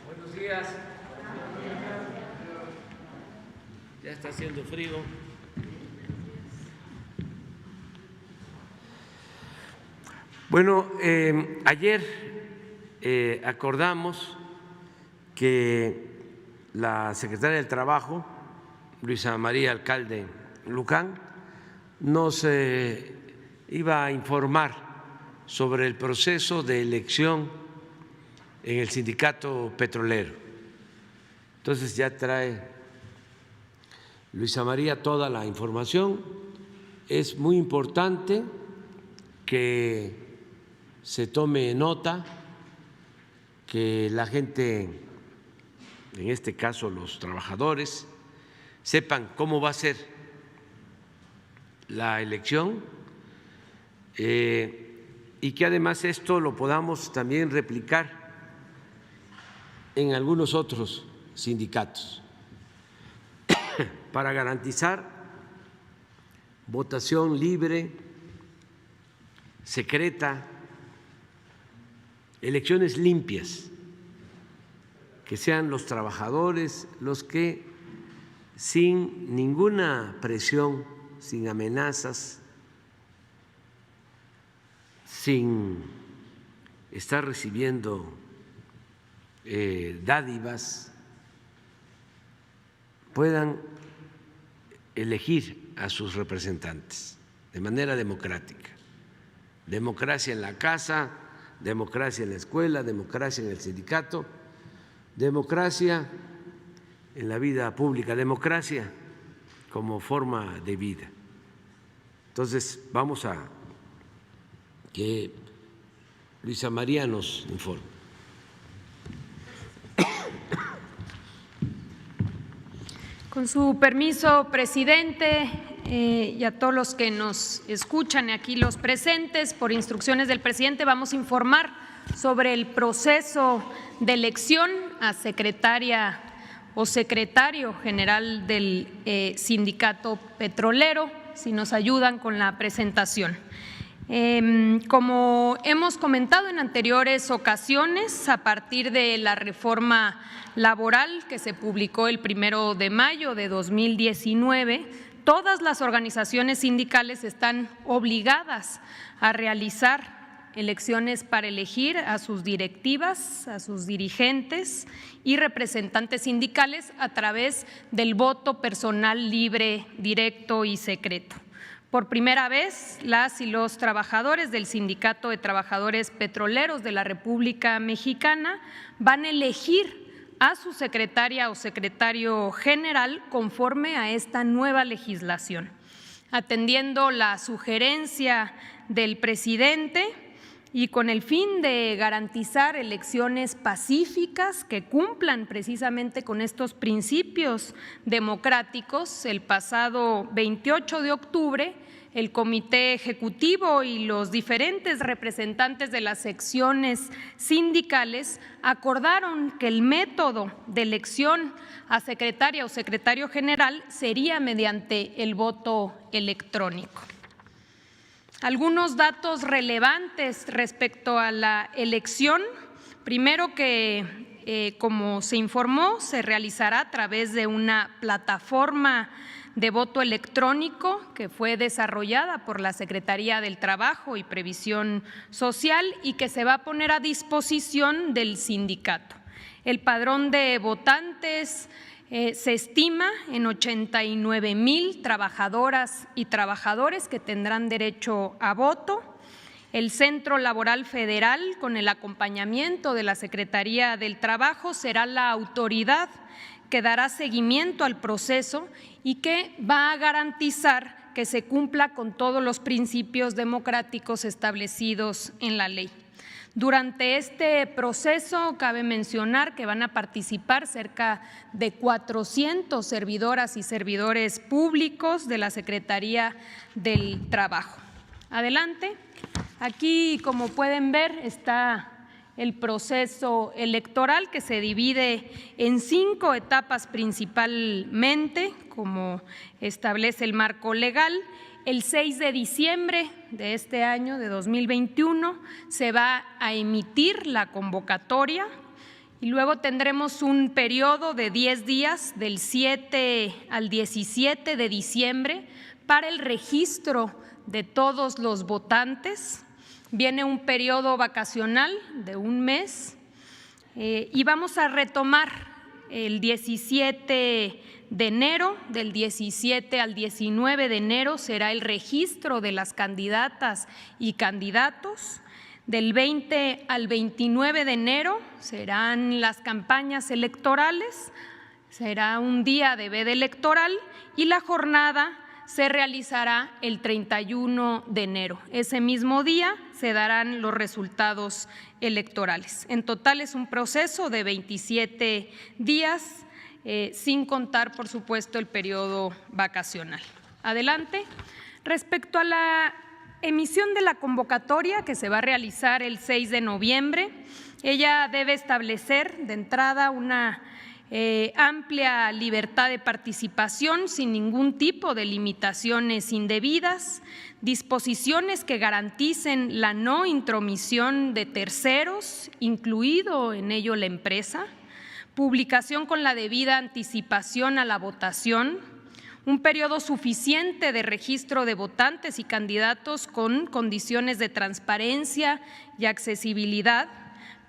Buenos días. Ya está haciendo frío. Bueno, ayer acordamos que la secretaria del Trabajo, Luisa María Alcalde Lucán, nos iba a informar sobre el proceso de elección en el sindicato petrolero. Entonces ya trae Luisa María toda la información. Es muy importante que se tome nota, que la gente, en este caso los trabajadores, sepan cómo va a ser la elección y que además esto lo podamos también replicar en algunos otros sindicatos para garantizar votación libre, secreta, elecciones limpias, que sean los trabajadores los que sin ninguna presión, sin amenazas, sin estar recibiendo dádivas, puedan elegir a sus representantes de manera democrática. Democracia en la casa, democracia en la escuela, democracia en el sindicato, democracia en la vida pública, democracia como forma de vida. Entonces, vamos a que Luisa María nos informe. Con su permiso, presidente, y a todos los que nos escuchan aquí, los presentes, por instrucciones del presidente, vamos a informar sobre el proceso de elección a secretaria o secretario general del sindicato petrolero. Si nos ayudan con la presentación. Como hemos comentado en anteriores ocasiones, a partir de la reforma laboral que se publicó el 1 de mayo de 2019, todas las organizaciones sindicales están obligadas a realizar elecciones para elegir a sus directivas, a sus dirigentes y representantes sindicales a través del voto personal libre, directo y secreto. Por primera vez, las y los trabajadores del Sindicato de Trabajadores Petroleros de la República Mexicana van a elegir a su secretaria o secretario general conforme a esta nueva legislación. Atendiendo la sugerencia del presidente y con el fin de garantizar elecciones pacíficas que cumplan precisamente con estos principios democráticos, el pasado 28 de octubre, el Comité Ejecutivo y los diferentes representantes de las secciones sindicales acordaron que el método de elección a secretaria o secretario general sería mediante el voto electrónico. Algunos datos relevantes respecto a la elección. Primero, que como se informó, se realizará a través de una plataforma de voto electrónico que fue desarrollada por la Secretaría del Trabajo y Previsión Social y que se va a poner a disposición del sindicato. El padrón de votantes se estima en 89,000 trabajadoras y trabajadores que tendrán derecho a voto. El Centro Laboral Federal, con el acompañamiento de la Secretaría del Trabajo, será la autoridad que dará seguimiento al proceso y que va a garantizar que se cumpla con todos los principios democráticos establecidos en la ley. Durante este proceso, cabe mencionar que van a participar cerca de 400 servidoras y servidores públicos de la Secretaría del Trabajo. Adelante. Aquí, como pueden ver, está el proceso electoral que se divide en 5 etapas principalmente, como establece el marco legal. El 6 de diciembre de este año, de 2021, se va a emitir la convocatoria y luego tendremos un periodo de 10 días, del 7 al 17 de diciembre, para el registro de todos los votantes. Viene un periodo vacacional de un mes y vamos a retomar el 17 de enero, del 17 al 19 de enero será el registro de las candidatas y candidatos. Del 20 al 29 de enero serán las campañas electorales, será un día de veda electoral y la jornada se realizará el 31 de enero. Ese mismo día se darán los resultados electorales. En total es un proceso de 27 días, sin contar, por supuesto, el periodo vacacional. Adelante. Respecto a la emisión de la convocatoria que se va a realizar el 6 de noviembre, ella debe establecer de entrada una amplia libertad de participación sin ningún tipo de limitaciones indebidas, disposiciones que garanticen la no intromisión de terceros, incluido en ello la empresa, publicación con la debida anticipación a la votación, un periodo suficiente de registro de votantes y candidatos con condiciones de transparencia y accesibilidad,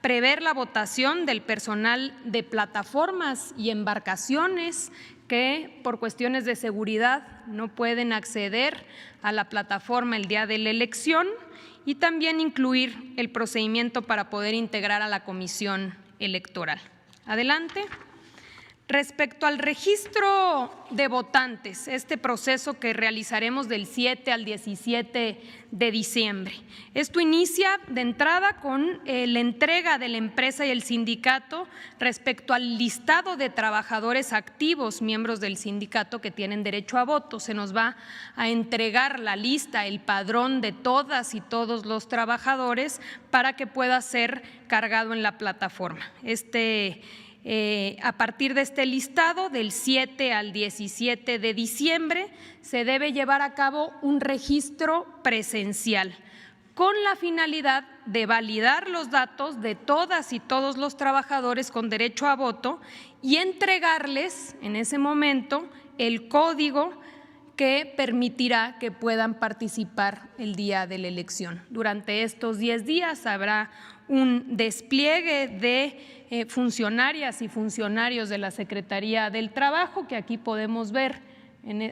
prever la votación del personal de plataformas y embarcaciones que por cuestiones de seguridad no pueden acceder a la plataforma el día de la elección y también incluir el procedimiento para poder integrar a la comisión electoral. Adelante. Respecto al registro de votantes, este proceso que realizaremos del 7 al 17 de diciembre. Esto inicia de entrada con la entrega de la empresa y el sindicato respecto al listado de trabajadores activos, miembros del sindicato que tienen derecho a voto. Se nos va a entregar la lista, el padrón de todas y todos los trabajadores para que pueda ser cargado en la plataforma. A partir de este listado, del 7 al 17 de diciembre, se debe llevar a cabo un registro presencial con la finalidad de validar los datos de todas y todos los trabajadores con derecho a voto y entregarles en ese momento el código que permitirá que puedan participar el día de la elección. Durante estos 10 días habrá un despliegue de funcionarias y funcionarios de la Secretaría del Trabajo, que aquí podemos ver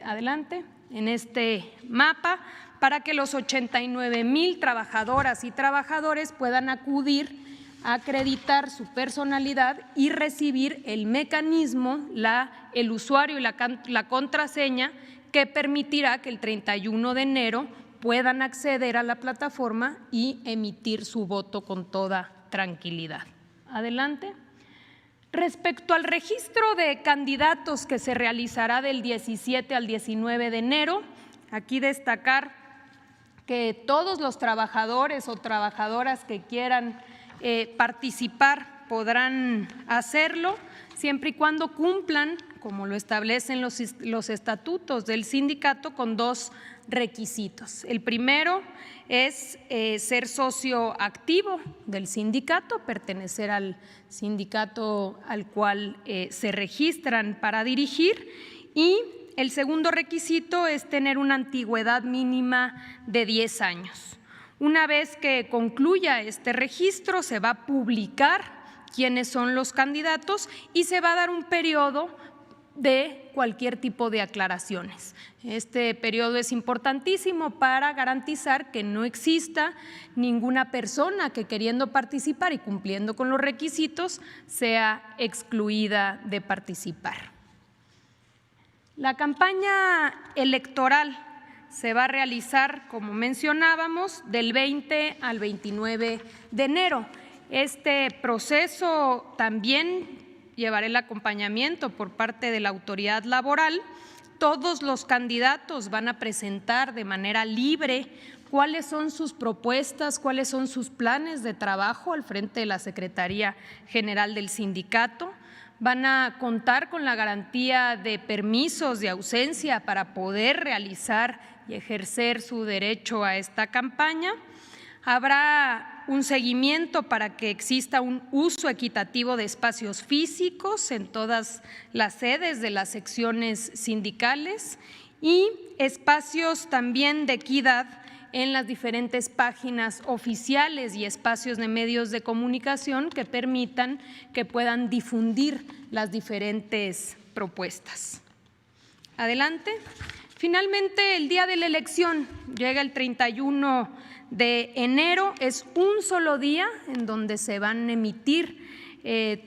adelante en este mapa, para que los 89,000 trabajadoras y trabajadores puedan acudir a acreditar su personalidad y recibir el mecanismo, el usuario y la contraseña que permitirá que el 31 de enero puedan acceder a la plataforma y emitir su voto con toda tranquilidad. Adelante. Respecto al registro de candidatos que se realizará del 17 al 19 de enero, aquí destacar que todos los trabajadores o trabajadoras que quieran participar podrán hacerlo siempre y cuando cumplan, como lo establecen los estatutos del sindicato, con 2 requisitos. El primero es ser socio activo del sindicato, pertenecer al sindicato al cual se registran para dirigir, y el segundo requisito es tener una antigüedad mínima de 10 años. Una vez que concluya este registro, se va a publicar quiénes son los candidatos y se va a dar un periodo de cualquier tipo de aclaraciones. Este periodo es importantísimo para garantizar que no exista ninguna persona que, queriendo participar y cumpliendo con los requisitos, sea excluida de participar. La campaña electoral se va a realizar, como mencionábamos, del 20 al 29 de enero. Este proceso también llevará el acompañamiento por parte de la autoridad laboral. Todos los candidatos van a presentar de manera libre cuáles son sus propuestas, cuáles son sus planes de trabajo al frente de la Secretaría General del Sindicato. Van a contar con la garantía de permisos de ausencia para poder realizar y ejercer su derecho a esta campaña. Habrá un seguimiento para que exista un uso equitativo de espacios físicos en todas las sedes de las secciones sindicales y espacios también de equidad en las diferentes páginas oficiales y espacios de medios de comunicación que permitan que puedan difundir las diferentes propuestas. Adelante. Finalmente, el día de la elección llega el 31 de enero, es un solo día en donde se van a emitir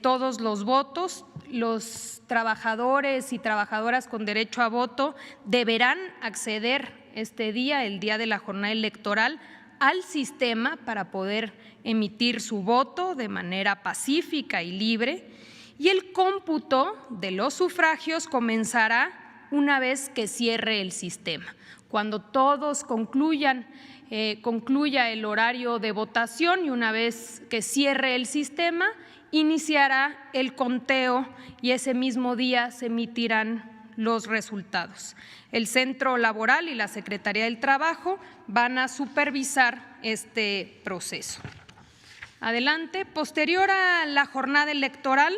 todos los votos. Los trabajadores y trabajadoras con derecho a voto deberán acceder este día, el día de la jornada electoral, al sistema para poder emitir su voto de manera pacífica y libre, y el cómputo de los sufragios comenzará una vez que cierre el sistema. Cuando todos concluya el horario de votación y una vez que cierre el sistema, iniciará el conteo y ese mismo día se emitirán los resultados. El Centro Laboral y la Secretaría del Trabajo van a supervisar este proceso. Adelante. Posterior a la jornada electoral,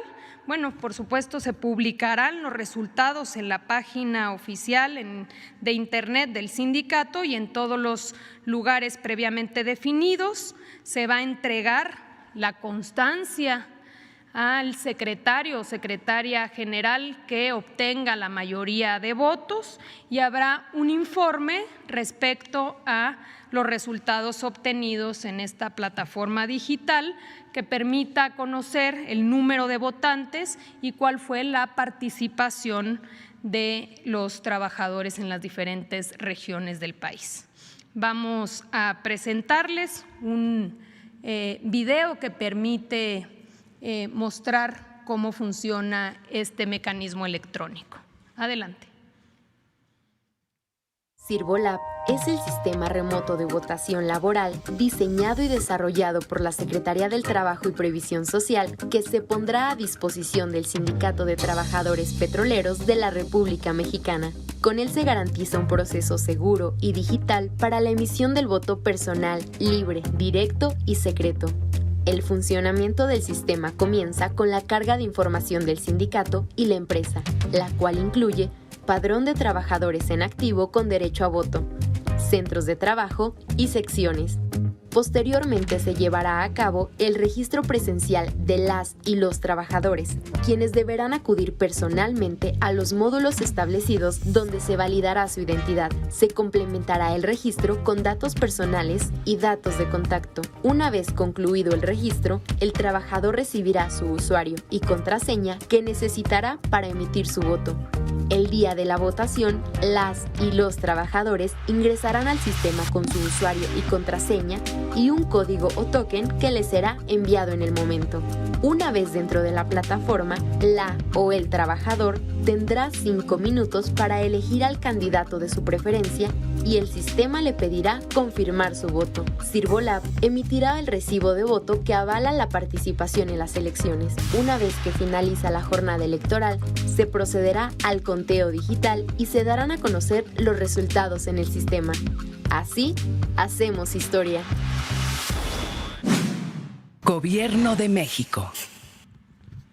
por supuesto, se publicarán los resultados en la página oficial de Internet del sindicato y en todos los lugares previamente definidos. Se va a entregar la constancia al secretario o secretaria general que obtenga la mayoría de votos y habrá un informe respecto a los resultados obtenidos en esta plataforma digital que permita conocer el número de votantes y cuál fue la participación de los trabajadores en las diferentes regiones del país. Vamos a presentarles un video que permite mostrar cómo funciona este mecanismo electrónico. Adelante. Sirvolab es el sistema remoto de votación laboral diseñado y desarrollado por la Secretaría del Trabajo y Previsión Social que se pondrá a disposición del Sindicato de Trabajadores Petroleros de la República Mexicana. Con él se garantiza un proceso seguro y digital para la emisión del voto personal, libre, directo y secreto. El funcionamiento del sistema comienza con la carga de información del sindicato y la empresa, la cual incluye padrón de trabajadores en activo con derecho a voto, centros de trabajo y secciones. Posteriormente se llevará a cabo el registro presencial de las y los trabajadores, quienes deberán acudir personalmente a los módulos establecidos donde se validará su identidad. Se complementará el registro con datos personales y datos de contacto. Una vez concluido el registro, el trabajador recibirá su usuario y contraseña que necesitará para emitir su voto. El día de la votación, las y los trabajadores ingresarán al sistema con su usuario y contraseña y un código o token que les será enviado en el momento. Una vez dentro de la plataforma, la o el trabajador tendrá 5 minutos para elegir al candidato de su preferencia y el sistema le pedirá confirmar su voto. Sirvolab emitirá el recibo de voto que avala la participación en las elecciones. Una vez que finaliza la jornada electoral, se procederá al conteo digital y se darán a conocer los resultados en el sistema. Así, hacemos historia. Gobierno de México.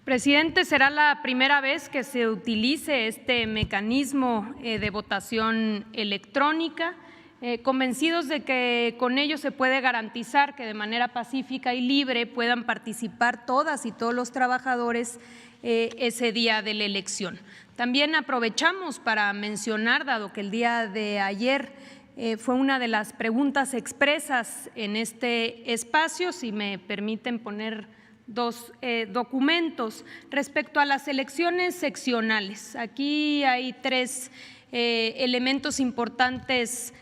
Presidente, será la primera vez que se utilice este mecanismo de votación electrónica, convencidos de que con ello se puede garantizar que de manera pacífica y libre puedan participar todas y todos los trabajadores ese día de la elección. También aprovechamos para mencionar, dado que el día de ayer fue una de las preguntas expresas en este espacio, si me permiten poner dos documentos respecto a las elecciones seccionales. Aquí hay 3 elementos importantes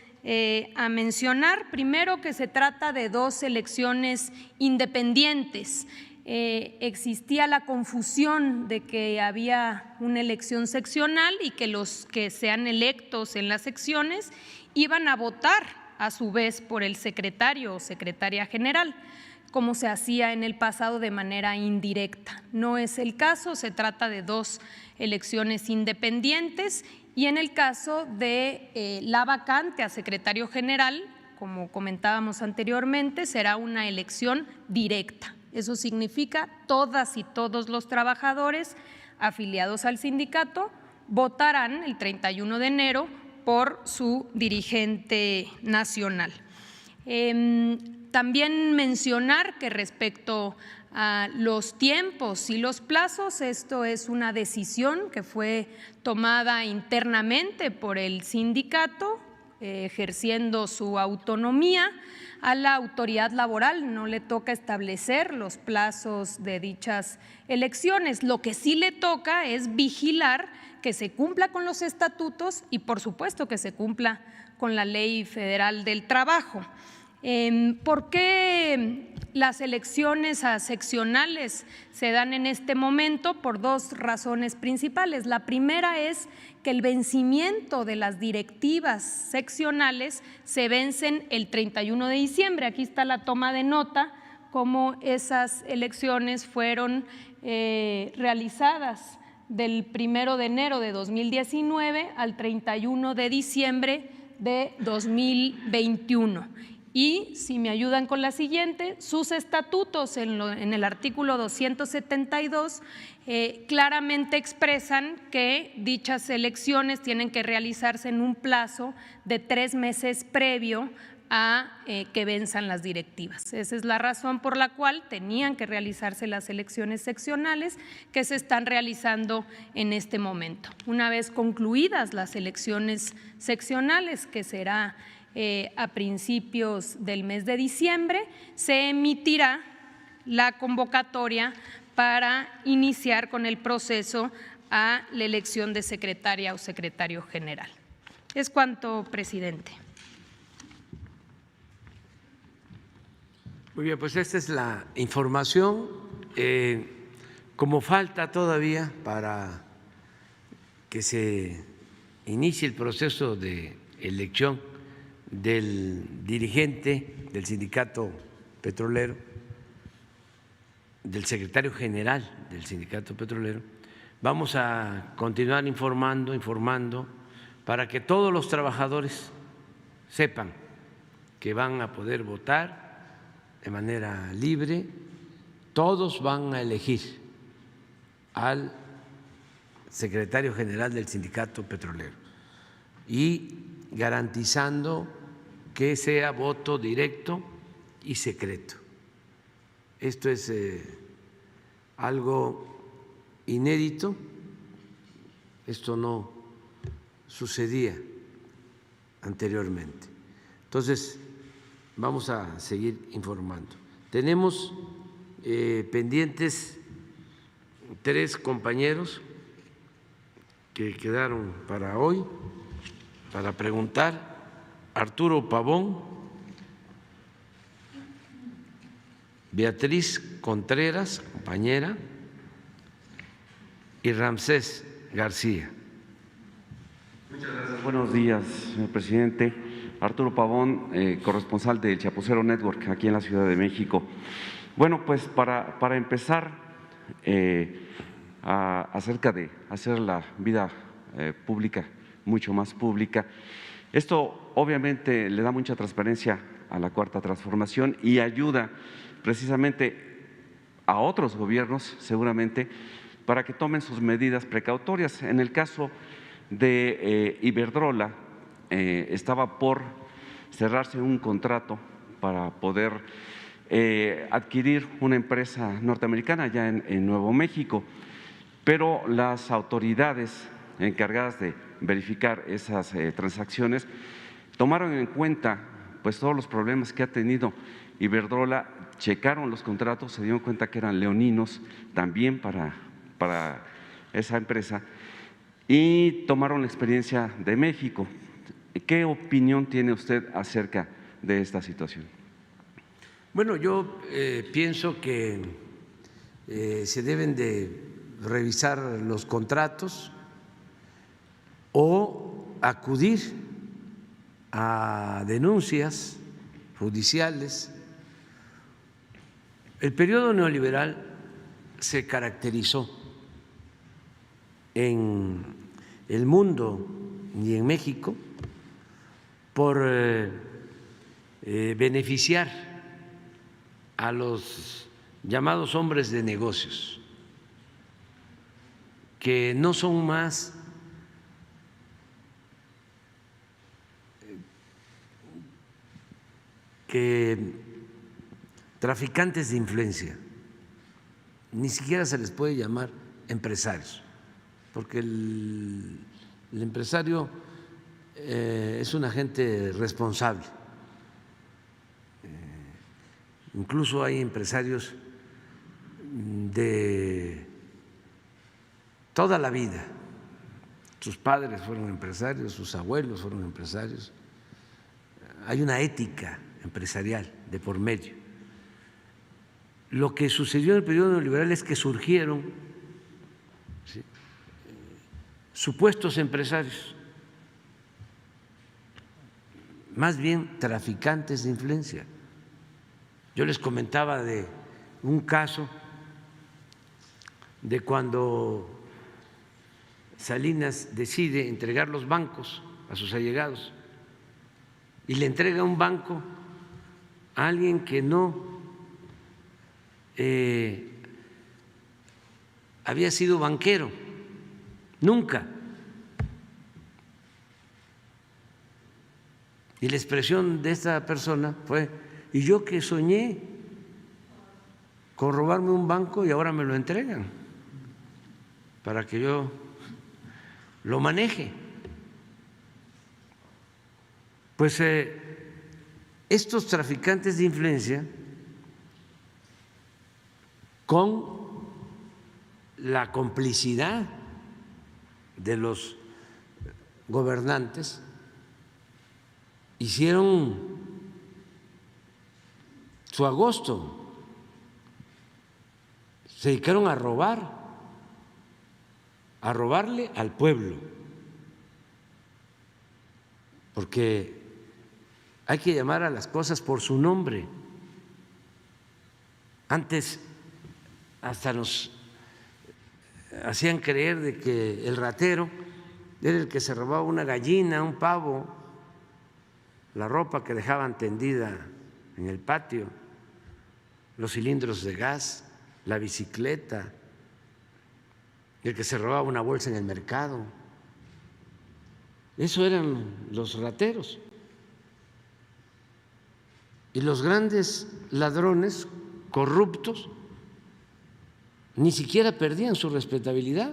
a mencionar. Primero, que se trata de 2 elecciones independientes. Existía la confusión de que había una elección seccional y que los que sean electos en las secciones iban a votar a su vez por el secretario o secretaria general, como se hacía en el pasado de manera indirecta. No es el caso, se trata de 2 elecciones independientes y en el caso de la vacante a secretario general, como comentábamos anteriormente, será una elección directa. Eso significa todas y todos los trabajadores afiliados al sindicato votarán el 31 de enero por su dirigente nacional. También mencionar que respecto a los tiempos y los plazos, esto es una decisión que fue tomada internamente por el sindicato, ejerciendo su autonomía. A la autoridad laboral no le toca establecer los plazos de dichas elecciones. Lo que sí le toca es vigilar que se cumpla con los estatutos y, por supuesto, que se cumpla con la Ley Federal del Trabajo. ¿Por qué las elecciones a seccionales se dan en este momento? Por 2 razones principales. La primera es que el vencimiento de las directivas seccionales se vencen el 31 de diciembre. Aquí está la toma de nota, cómo esas elecciones fueron realizadas del 1 de enero de 2019 al 31 de diciembre de 2021. Y, si me ayudan con la siguiente, sus estatutos en el artículo 272 claramente expresan que dichas elecciones tienen que realizarse en un plazo de 3 meses previo a que venzan las directivas. Esa es la razón por la cual tenían que realizarse las elecciones seccionales que se están realizando en este momento. Una vez concluidas las elecciones seccionales, que será a principios del mes de diciembre, se emitirá la convocatoria para iniciar con el proceso a la elección de secretaria o secretario general. Es cuanto, presidente. Muy bien, pues esta es la información. Como falta todavía para que se inicie el proceso de elección del dirigente del sindicato petrolero, del secretario general del sindicato petrolero, vamos a continuar informando para que todos los trabajadores sepan que van a poder votar de manera libre. Todos van a elegir al secretario general del sindicato petrolero y garantizando que sea voto directo y secreto. Esto es algo inédito, esto no sucedía anteriormente. Entonces, vamos a seguir informando. Tenemos pendientes 3 compañeros que quedaron para hoy, para preguntar: Arturo Pavón, Beatriz Contreras, compañera, y Ramsés García. Muchas gracias. Buenos días, señor presidente. Arturo Pavón, corresponsal del Chapucero Network, aquí en la Ciudad de México. Bueno, pues para empezar, acerca de hacer la vida pública mucho más pública, esto obviamente le da mucha transparencia a la Cuarta Transformación y ayuda precisamente a otros gobiernos, seguramente, para que tomen sus medidas precautorias. En el caso de Iberdrola, estaba por cerrarse un contrato para poder adquirir una empresa norteamericana allá en Nuevo México, pero las autoridades encargadas de verificar esas transacciones tomaron en cuenta pues todos los problemas que ha tenido Iberdrola, checaron los contratos, se dieron cuenta que eran leoninos también para esa empresa y tomaron la experiencia de México. ¿Qué opinión tiene usted acerca de esta situación? Bueno, yo pienso que se deben de revisar los contratos o acudir a denuncias judiciales. El periodo neoliberal se caracterizó en el mundo y en México por beneficiar a los llamados hombres de negocios, que no son más que traficantes de influencia, ni siquiera se les puede llamar empresarios, porque el empresario es un agente responsable. Incluso hay empresarios de toda la vida, sus padres fueron empresarios, sus abuelos fueron empresarios, hay una ética empresarial de por medio. Lo que sucedió en el periodo neoliberal es que surgieron supuestos empresarios, más bien traficantes de influencia. Yo les comentaba de un caso de cuando Salinas decide entregar los bancos a sus allegados y le entrega un banco a alguien que no había sido banquero, nunca. Y la expresión de esta persona fue: y yo que soñé con robarme un banco y ahora me lo entregan para que yo lo maneje. Pues estos traficantes de influencia, con la complicidad de los gobernantes, hicieron su agosto, se dedicaron a robarle al pueblo, porque hay que llamar a las cosas por su nombre. Antes hasta nos hacían creer de que el ratero era el que se robaba una gallina, un pavo, la ropa que dejaban tendida en el patio, los cilindros de gas, la bicicleta, el que se robaba una bolsa en el mercado. Eso eran los rateros. Y los grandes ladrones corruptos ni siquiera perdían su respetabilidad.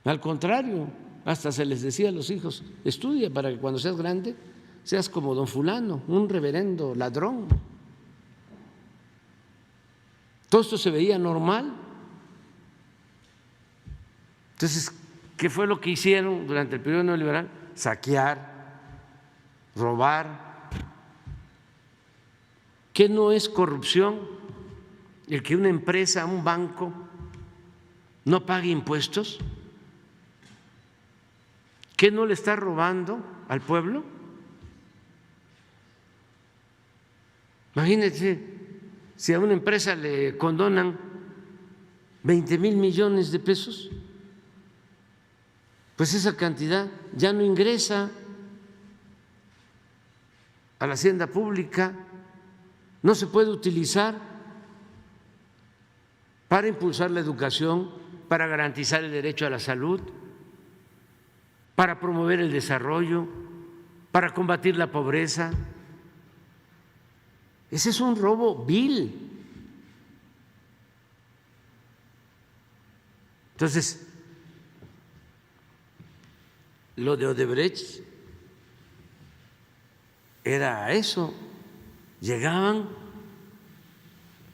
Al contrario, hasta se les decía a los hijos: estudia para que cuando seas grande seas como don fulano, un reverendo ladrón. Todo esto se veía normal. Entonces, ¿qué fue lo que hicieron durante el periodo neoliberal? Saquear, robar. ¿Qué no es corrupción el que una empresa, un banco, no pague impuestos? ¿Qué no le está robando al pueblo? Imagínense si a una empresa le condonan 20,000 millones de pesos, pues esa cantidad ya no ingresa a la hacienda pública, no se puede utilizar para impulsar la educación, para garantizar el derecho a la salud, para promover el desarrollo, para combatir la pobreza. Ese es un robo vil. Entonces, lo de Odebrecht era eso, llegaban,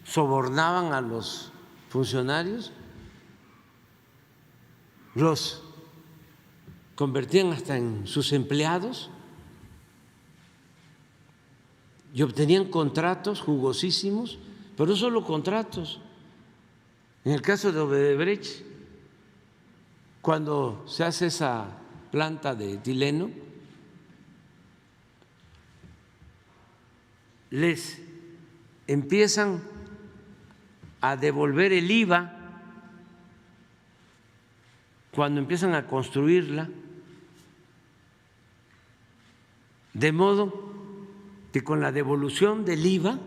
sobornaban a los funcionarios, los convertían hasta en sus empleados y obtenían contratos jugosísimos, pero no solo contratos. En el caso de Odebrecht, cuando se hace esa planta de etileno, les empiezan a devolver el IVA cuando empiezan a construirla, de modo que con la devolución del IVA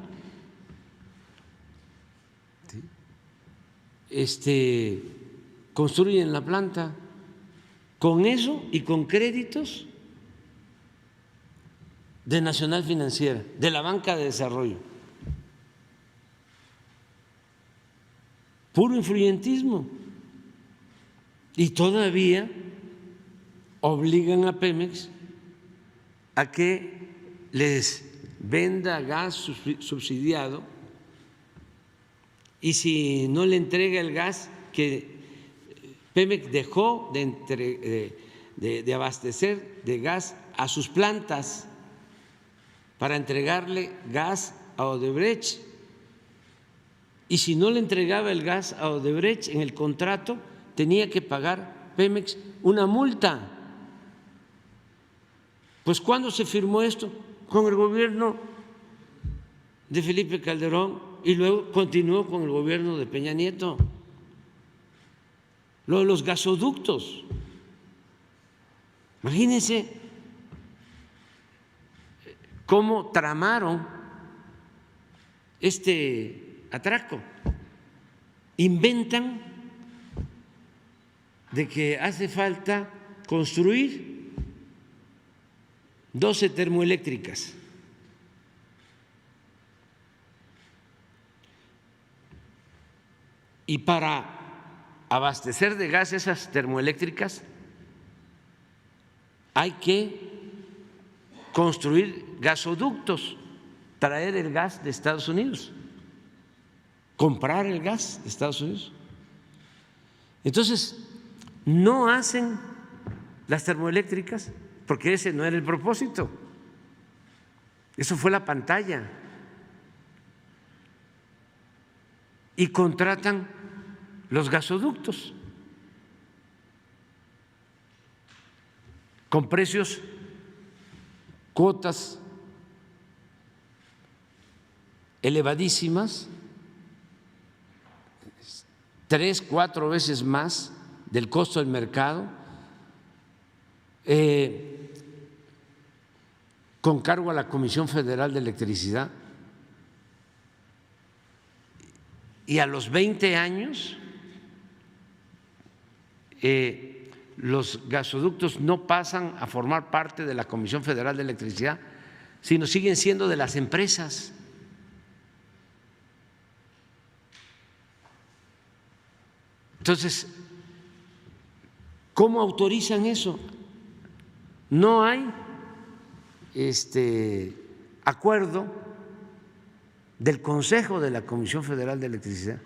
construyen la planta, con eso y con créditos de Nacional Financiera, de la Banca de Desarrollo. Puro influyentismo. Y todavía obligan a Pemex a que les venda gas subsidiado, y si no le entrega el gas, que Pemex dejó de abastecer de gas a sus plantas para entregarle gas a Odebrecht, y si no le entregaba el gas a Odebrecht en el contrato, tenía que pagar Pemex una multa. Pues ¿cuándo se firmó esto? Con el gobierno de Felipe Calderón y luego continuó con el gobierno de Peña Nieto. Lo de los gasoductos. Imagínense cómo tramaron este atraco. Inventan de que hace falta construir 12 termoeléctricas. Y para abastecer de gas esas termoeléctricas hay que construir gasoductos, traer el gas de Estados Unidos, comprar el gas de Estados Unidos. Entonces, no hacen las termoeléctricas porque ese no era el propósito, eso fue la pantalla, y contratan los gasoductos con precios, cuotas elevadísimas, 3, 4 veces más del costo del mercado, con cargo a la Comisión Federal de Electricidad, y a los 20 años los gasoductos no pasan a formar parte de la Comisión Federal de Electricidad, sino siguen siendo de las empresas. Entonces, ¿cómo autorizan eso? No hay acuerdo del Consejo de la Comisión Federal de Electricidad.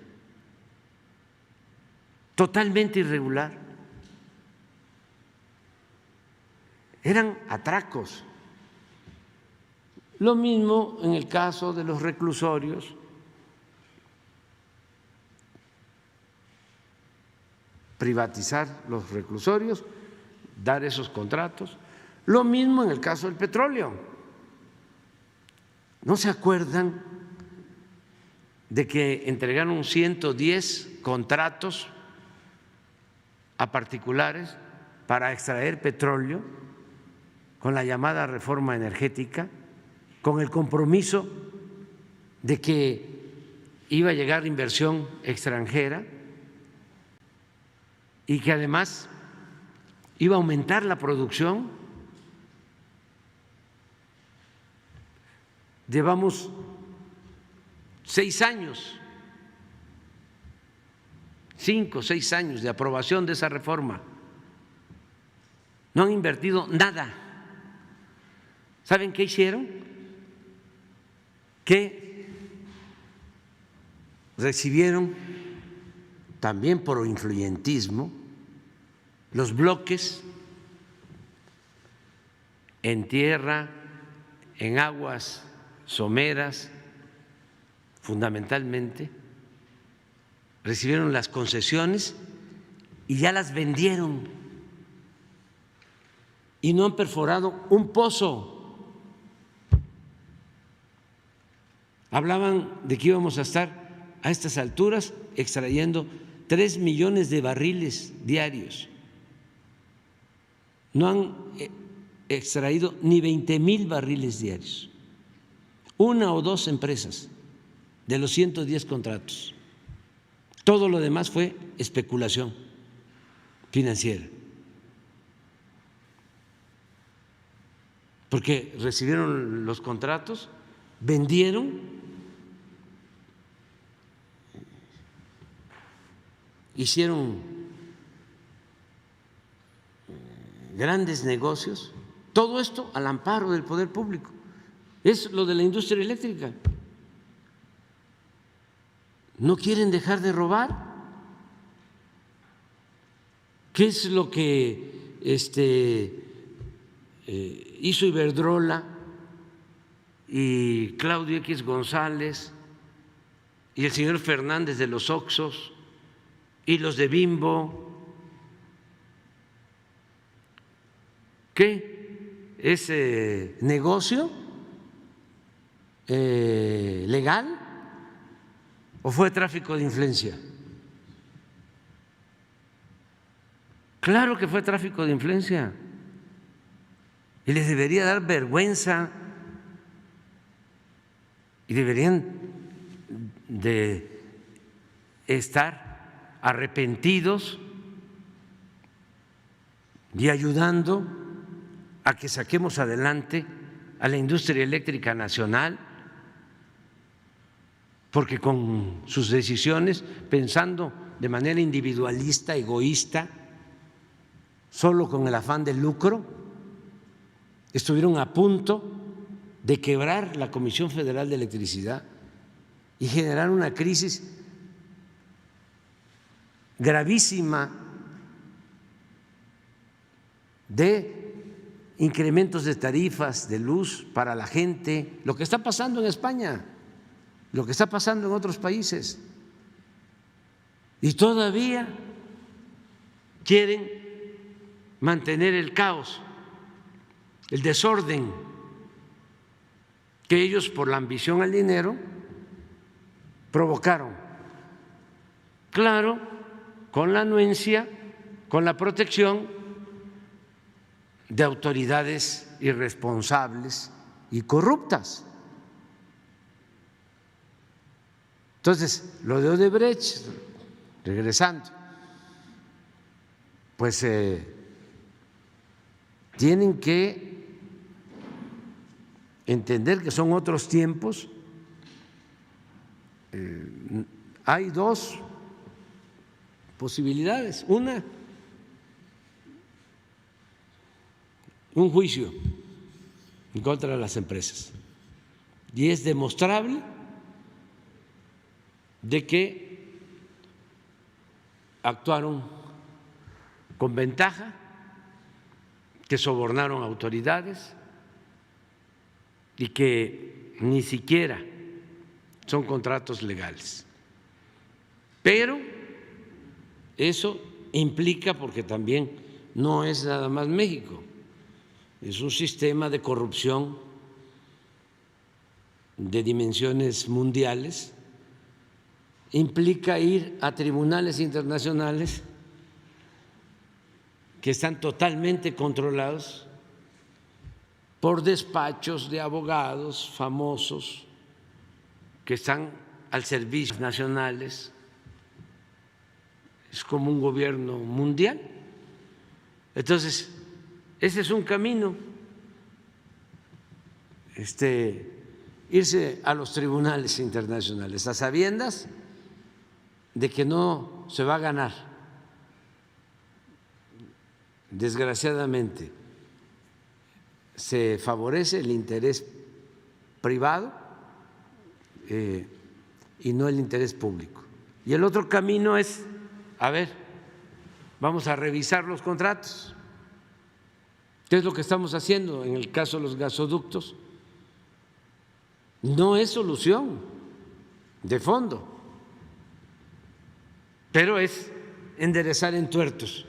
Totalmente irregular. eran atracos. Lo mismo en el caso de los reclusorios. Privatizar los reclusorios, dar esos contratos. Lo mismo en el caso del petróleo. ¿No se acuerdan de que entregaron 110 contratos a particulares para extraer petróleo con la llamada reforma energética, con el compromiso de que iba a llegar inversión extranjera y que además iba a aumentar la producción? Llevamos 6 años, 5 o 6 años de aprobación de esa reforma. No han invertido nada. ¿Saben qué hicieron? Que recibieron también por influyentismo los bloques en tierra, en aguas someras, fundamentalmente, recibieron las concesiones y ya las vendieron y no han perforado un pozo. Hablaban de que íbamos a estar a estas alturas extrayendo 3 millones de barriles diarios. No han extraído ni 20,000 barriles diarios. 1 o 2 empresas de los 110 contratos. Todo lo demás fue especulación financiera. Porque recibieron los contratos, vendieron, hicieron grandes negocios, todo esto al amparo del poder público. Es lo de la industria eléctrica. ¿No quieren dejar de robar? ¿Qué es lo que hizo Iberdrola y Claudio X González y el señor Fernández de los Oxxos y los de Bimbo? ¿Qué? ¿Es negocio legal o fue tráfico de influencia? Claro que fue tráfico de influencia y les debería dar vergüenza y deberían de estar arrepentidos y ayudando a que saquemos adelante a la industria eléctrica nacional, porque con sus decisiones, pensando de manera individualista, egoísta, solo con el afán del lucro, estuvieron a punto de quebrar la Comisión Federal de Electricidad y generar una crisis gravísima de incrementos de tarifas de luz para la gente, lo que está pasando en España, lo que está pasando en otros países. Y todavía quieren mantener el caos, el desorden que ellos, por la ambición al dinero, provocaron. Claro, con la anuencia, con la protección de autoridades irresponsables y corruptas. Entonces, lo de Odebrecht, regresando, pues tienen que entender que son otros tiempos. Hay 2 posibilidades. Una, un juicio en contra de las empresas, y es demostrable de que actuaron con ventaja, que sobornaron autoridades y que ni siquiera son contratos legales. Pero eso implica, porque también no es nada más México, es un sistema de corrupción de dimensiones mundiales, implica ir a tribunales internacionales que están totalmente controlados por despachos de abogados famosos que están al servicio de nacionales. Es como un gobierno mundial. Entonces, ese es un camino, irse a los tribunales internacionales a sabiendas de que no se va a ganar. Desgraciadamente, se favorece el interés privado y no el interés público. Y el otro camino es, a ver, vamos a revisar los contratos. ¿Qué es lo que estamos haciendo en el caso de los gasoductos? No es solución de fondo, pero es enderezar entuertos.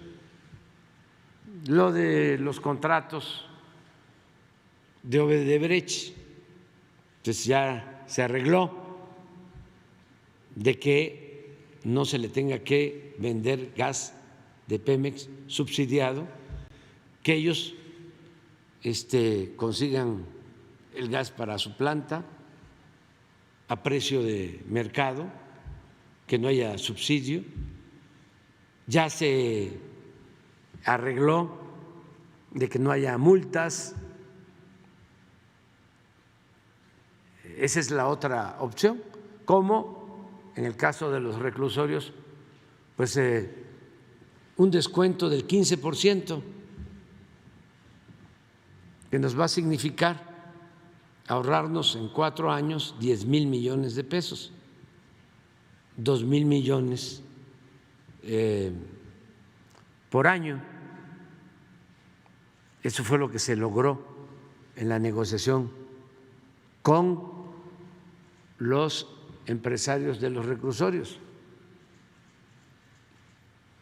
Lo de los contratos de Odebrecht, pues ya se arregló de que no se le tenga que vender gas de Pemex subsidiado, que ellos consigan el gas para su planta a precio de mercado, que no haya subsidio. Ya se arregló de que no haya multas. Esa es la otra opción, como en el caso de los reclusorios, pues un descuento del 15%, que nos va a significar ahorrarnos en 4 años 10,000 millones de pesos, 2,000 millones por año. Eso fue lo que se logró en la negociación con los empresarios de los reclusorios.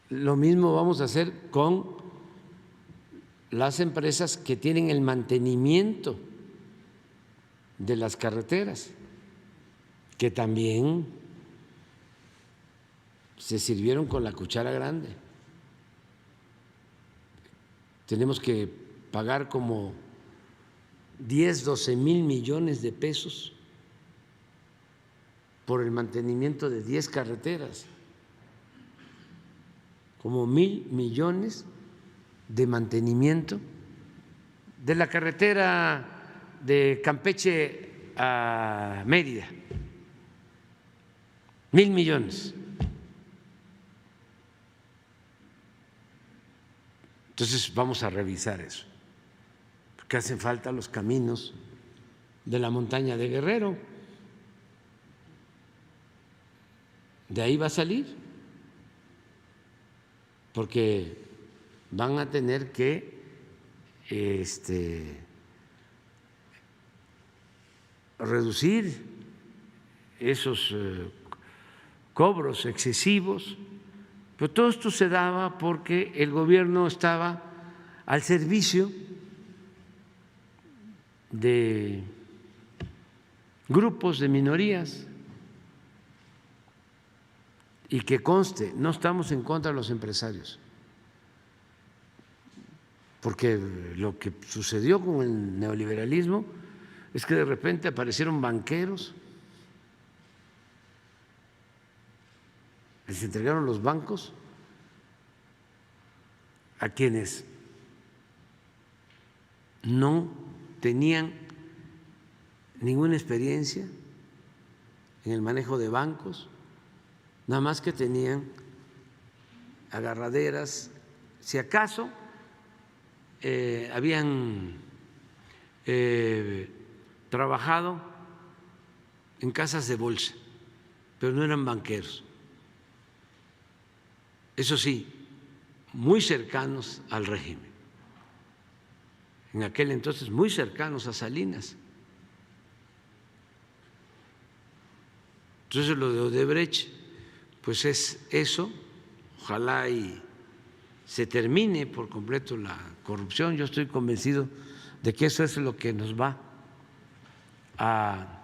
Lo mismo vamos a hacer con las empresas que tienen el mantenimiento de las carreteras, que también se sirvieron con la cuchara grande. Tenemos que pagar como 10, 12,000 millones de pesos por el mantenimiento de 10 carreteras, como 1,000 millones de mantenimiento de la carretera de Campeche a Mérida, 1,000 millones. Entonces vamos a revisar eso, porque hacen falta los caminos de la montaña de Guerrero. De ahí va a salir, porque van a tener que reducir esos cobros excesivos. Pero todo esto se daba porque el gobierno estaba al servicio de grupos de minorías. Y que conste, no estamos en contra de los empresarios, porque lo que sucedió con el neoliberalismo es que de repente aparecieron banqueros, les entregaron los bancos a quienes no tenían ninguna experiencia en el manejo de bancos, nada más que tenían agarraderas, si acaso habían trabajado en casas de bolsa, pero no eran banqueros. Eso sí, muy cercanos al régimen. en aquel entonces muy cercanos a Salinas. Entonces lo de Odebrecht, pues es eso, ojalá y se termine por completo la corrupción. Yo estoy convencido de que eso es lo que nos va a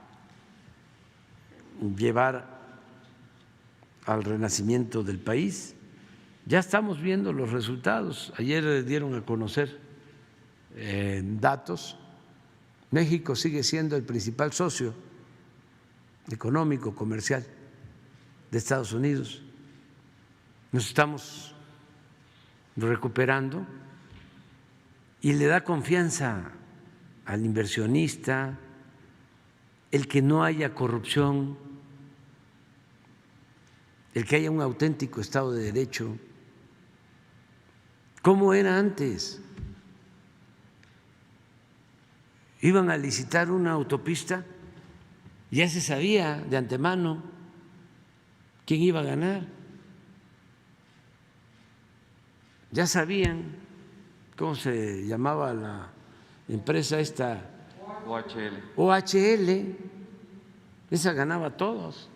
llevar al renacimiento del país. Ya estamos viendo los resultados. Ayer dieron a conocer datos. México sigue siendo el principal socio económico, comercial de Estados Unidos. Nos estamos recuperando y le da confianza al inversionista el que no haya corrupción, el que haya un auténtico Estado de Derecho, como era antes. Iban a licitar una autopista, ya se sabía de antemano quién iba a ganar, ya sabían cómo se llamaba la empresa esta, OHL, esa ganaba a todos,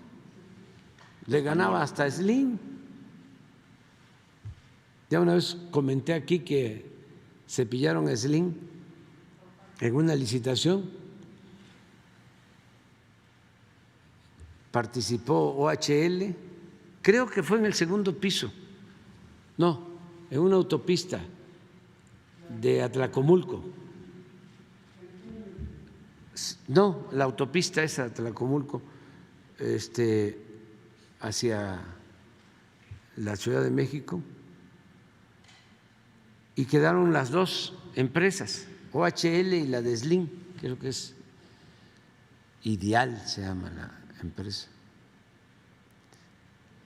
le ganaba hasta a Slim. Ya una vez comenté aquí que se pillaron a Slim en una licitación, participó OHL, creo que fue en el segundo piso, no, en una autopista de Atlacomulco. No, la autopista esa de Atlacomulco, hacia la Ciudad de México, y quedaron las dos empresas, OHL y la de Slim, creo que es Ideal, se llama la empresa,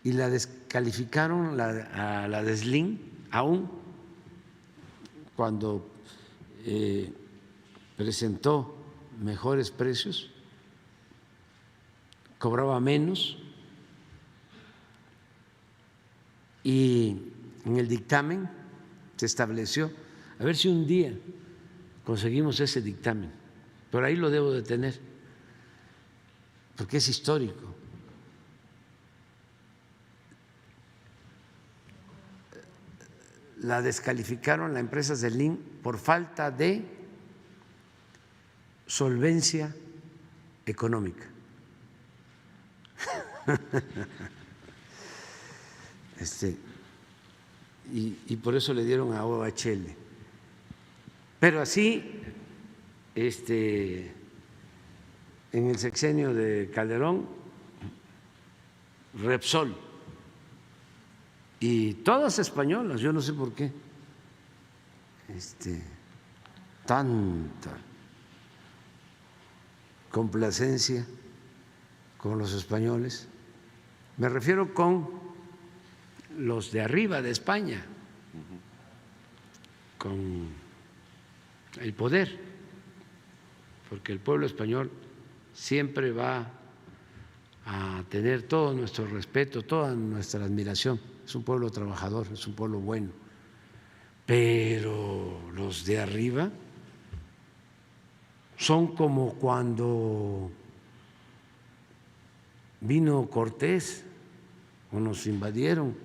y la descalificaron a la de Slim, aún cuando presentó mejores precios, cobraba menos, y en el dictamen se estableció, a ver si un día conseguimos ese dictamen, pero ahí lo debo de tener, porque es histórico. La descalificaron la empresa Slim por falta de solvencia económica. Y por eso le dieron a OHL. Pero así, en el sexenio de Calderón, Repsol, y todas españolas, yo no sé por qué, tanta complacencia con los españoles, me refiero con los de arriba de España, con el poder, porque el pueblo español siempre va a tener todo nuestro respeto, toda nuestra admiración. Es un pueblo trabajador, es un pueblo bueno, pero los de arriba son como cuando vino Cortés o nos invadieron.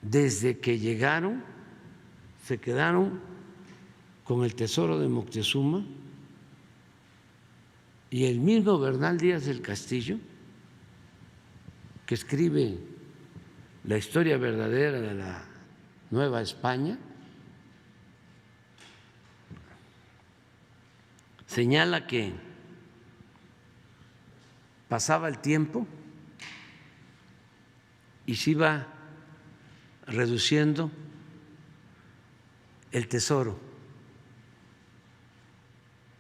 Desde que llegaron se quedaron con el tesoro de Moctezuma, y el mismo Bernal Díaz del Castillo, que escribe la historia verdadera de la Nueva España, señala que pasaba el tiempo y se iba reduciendo el tesoro,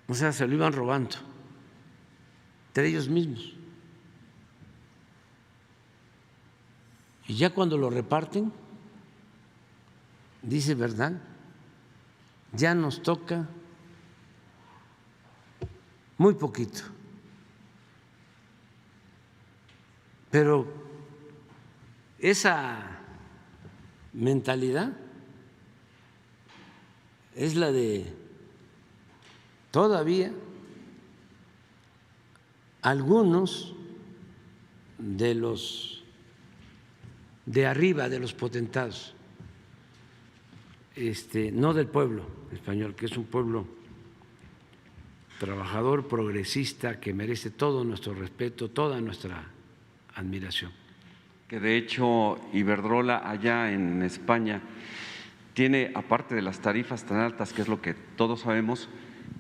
o sea, se lo iban robando entre ellos mismos. Y ya cuando lo reparten, dice Bernal, ya nos toca muy poquito, pero esa mentalidad es la de todavía algunos de los de arriba, de los potentados, no del pueblo español, que es un pueblo trabajador, progresista, que merece todo nuestro respeto, toda nuestra admiración. Que de hecho Iberdrola allá en España tiene, aparte de las tarifas tan altas, que es lo que todos sabemos,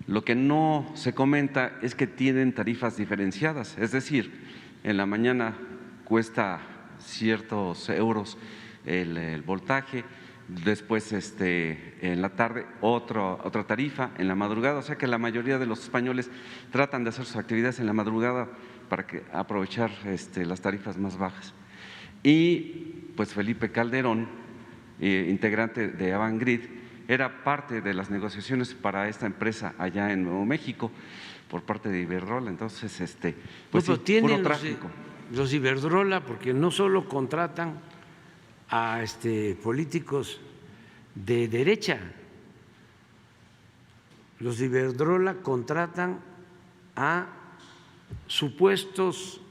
lo que no se comenta es que tienen tarifas diferenciadas, es decir, en la mañana cuesta ciertos euros el voltaje, después en la tarde otra tarifa, en la madrugada, o sea que la mayoría de los españoles tratan de hacer sus actividades en la madrugada para aprovechar las tarifas más bajas. Y pues Felipe Calderón, integrante de Avangrid, era parte de las negociaciones para esta empresa allá en Nuevo México por parte de Iberdrola. Entonces, pues sí, tienen puro tráfico. Los Iberdrola, porque no solo contratan a políticos de derecha, los Iberdrola contratan a supuestos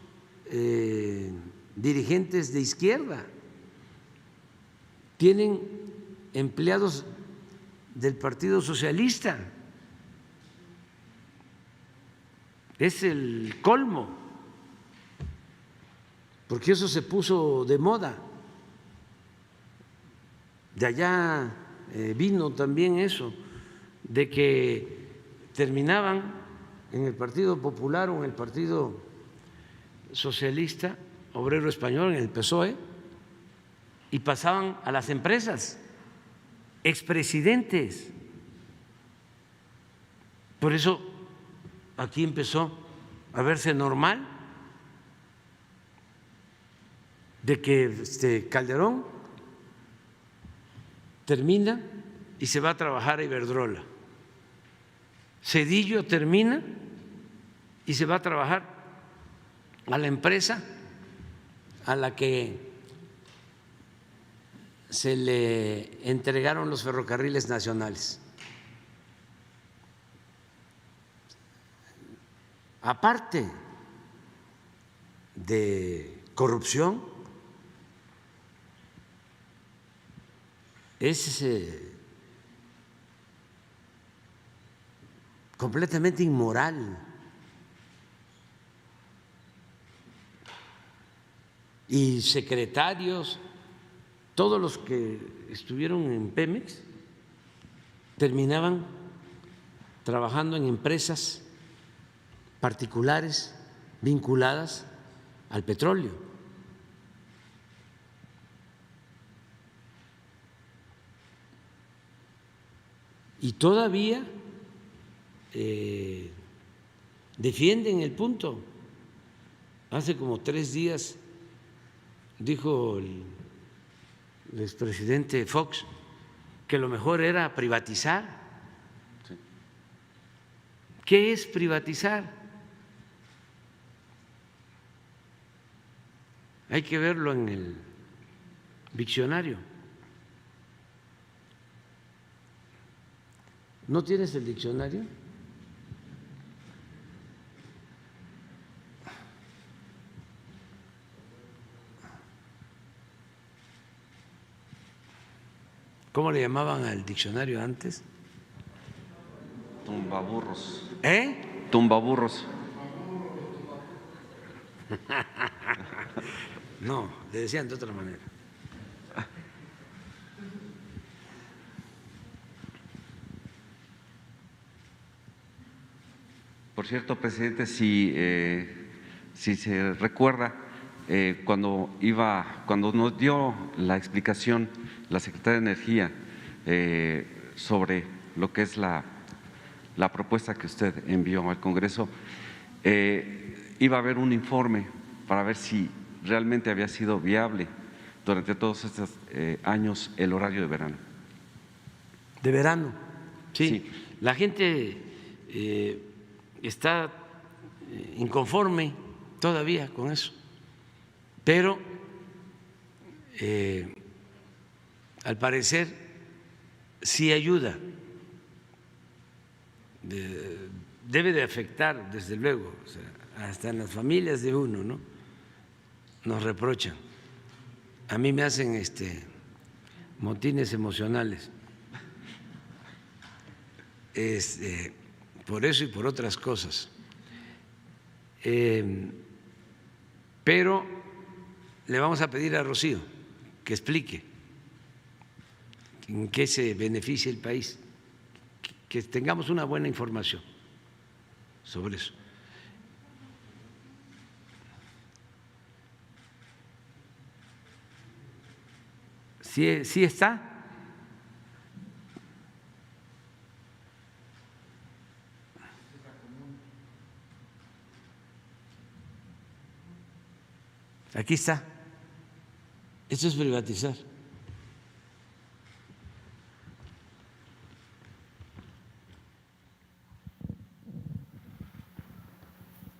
dirigentes de izquierda, tienen empleados del Partido Socialista, es el colmo, porque eso se puso de moda. De allá vino también eso, de que terminaban en el Partido Popular o en el Partido Socialista Obrero Español, en el PSOE, y pasaban a las empresas, expresidentes. Por eso aquí empezó a verse normal de que Calderón termina y se va a trabajar a Iberdrola, Zedillo termina y se va a trabajar a la empresa a la que se le entregaron los ferrocarriles nacionales. Aparte de corrupción, es completamente inmoral. Y secretarios, todos los que estuvieron en Pemex, terminaban trabajando en empresas particulares vinculadas al petróleo. Y todavía defienden el punto. Hace como 3 días dijo el expresidente Fox que lo mejor era privatizar. Sí. ¿Qué es privatizar? Hay que verlo en el diccionario. ¿No tienes el diccionario? ¿Cómo le llamaban al diccionario antes? Tumbaburros. ¿Eh? Tumbaburros. No, le decían de otra manera. Por cierto, presidente, si se recuerda, cuando nos dio la explicación la Secretaría de Energía sobre lo que es la propuesta que usted envió al Congreso, iba a haber un informe para ver si realmente había sido viable durante todos estos años el horario de verano. De verano, sí. Sí. La gente está inconforme todavía con eso, pero al parecer sí ayuda debe de afectar, desde luego, o sea, hasta en las familias de uno, ¿no? Nos reprochan. A mí me hacen motines emocionales. Por eso y por otras cosas. Pero le vamos a pedir a Rocío que explique en qué se beneficia el país, que tengamos una buena información sobre eso. ¿Sí está? Aquí está. Esto es privatizar.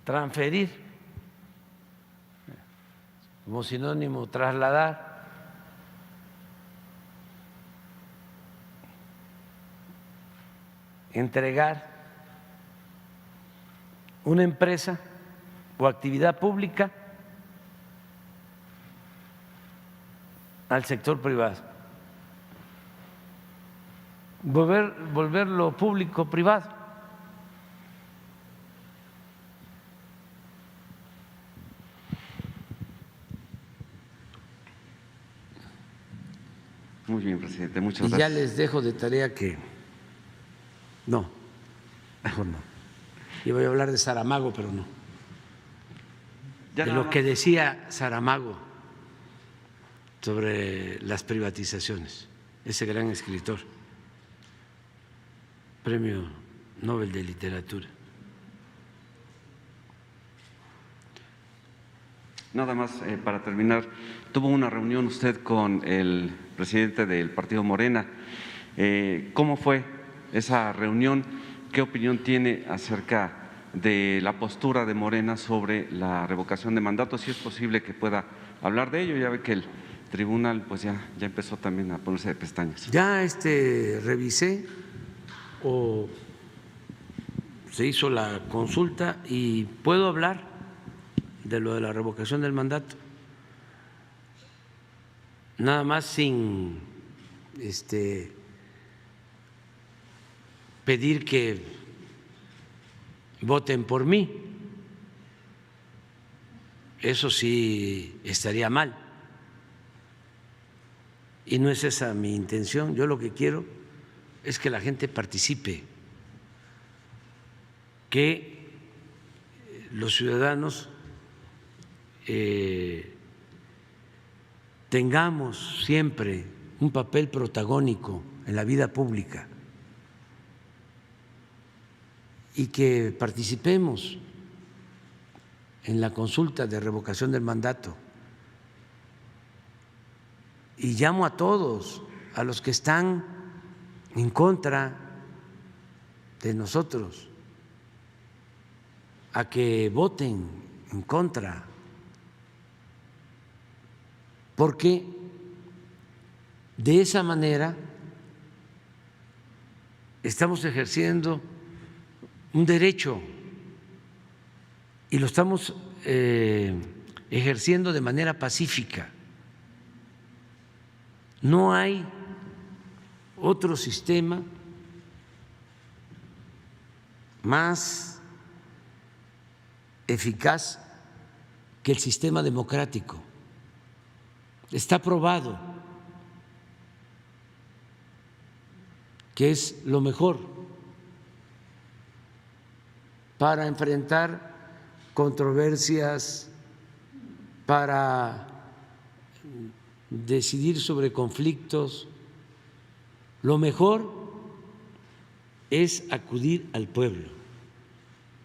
Transferir, como sinónimo trasladar. Entregar una empresa o actividad pública al sector privado, volverlo público privado. Muy bien, presidente, muchas Y gracias. ya les dejo de tarea que no, mejor no. Iba a hablar de Saramago, pero no. Ya De nada lo más. que decía Saramago sobre las privatizaciones, ese gran escritor, Premio Nobel de Literatura. Nada más para terminar, tuvo una reunión usted con el presidente del partido Morena. ¿Cómo fue esa reunión? ¿Qué opinión tiene acerca de la postura de Morena sobre la revocación de mandato? Si es posible que pueda hablar de ello, ya ve que el tribunal pues ya empezó también a ponerse de pestañas. Ya revisé o se hizo la consulta y puedo hablar de lo de la revocación del mandato, nada más sin pedir que voten por mí. Eso sí estaría mal. Y no es esa mi intención. Yo lo que quiero es que la gente participe, que los ciudadanos tengamos siempre un papel protagónico en la vida pública y que participemos en la consulta de revocación del mandato. Y llamo a todos, a los que están en contra de nosotros, a que voten en contra, porque de esa manera estamos ejerciendo un derecho y lo estamos ejerciendo de manera pacífica. No hay otro sistema más eficaz que el sistema democrático. Está probado que es lo mejor para enfrentar controversias, para decidir sobre conflictos. Lo mejor es acudir al pueblo,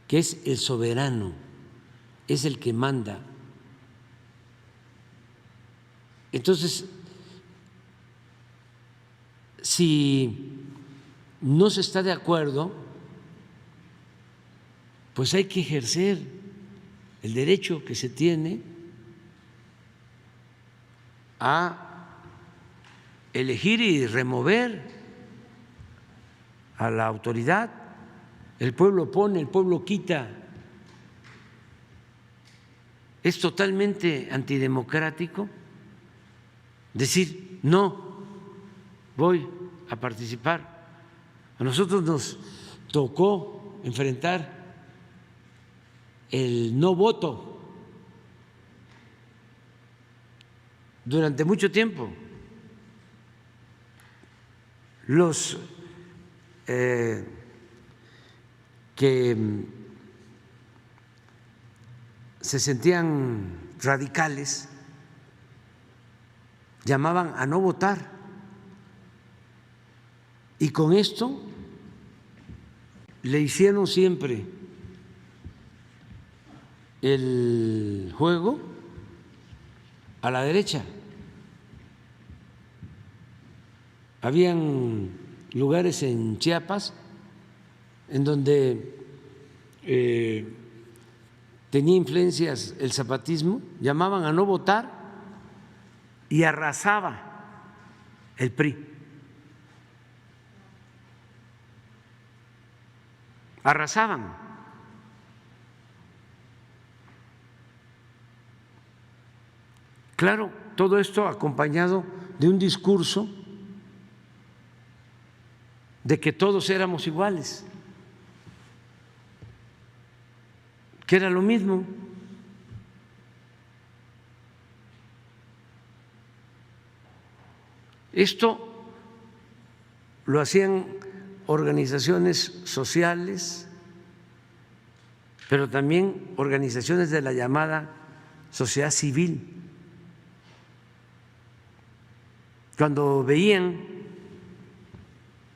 que es el soberano, es el que manda. Entonces, si no se está de acuerdo, pues hay que ejercer el derecho que se tiene a elegir y remover a la autoridad el pueblo pone, el pueblo quita. Es totalmente antidemocrático decir no voy a participar. A nosotros nos tocó enfrentar el no voto durante mucho tiempo. Los que se sentían radicales llamaban a no votar, y con esto le hicieron siempre el juego a la derecha. Habían lugares en Chiapas en donde tenía influencias el zapatismo, llamaban a no votar y arrasaba el PRI. Arrasaban. Claro, todo esto acompañado de un discurso de que todos éramos iguales, que era lo mismo. Esto lo hacían organizaciones sociales, pero también organizaciones de la llamada sociedad civil. Cuando veían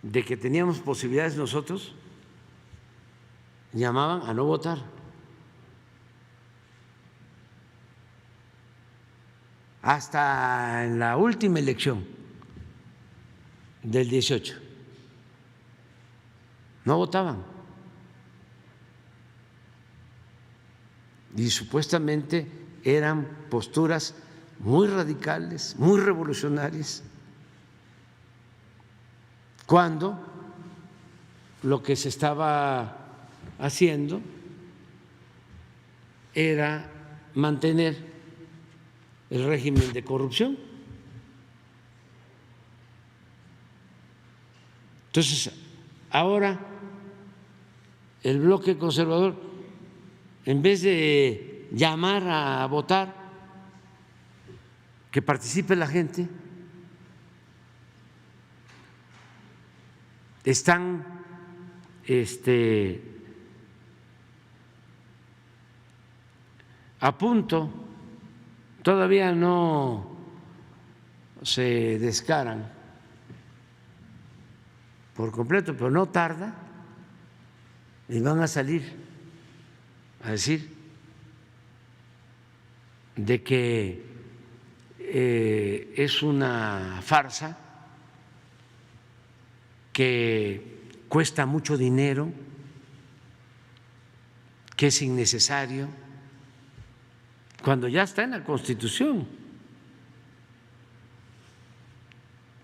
de que teníamos posibilidades nosotros, llamaban a no votar. Hasta en la última elección del 18, no votaban. Y supuestamente eran posturas muy radicales, muy revolucionarias, cuando lo que se estaba haciendo era mantener el régimen de corrupción. Entonces, ahora el bloque conservador, en vez de llamar a votar, que participe la gente, están a punto, todavía no se descaran por completo, pero no tarda y van a salir a decir de que es una farsa, que cuesta mucho dinero, que es innecesario, cuando ya está en la Constitución.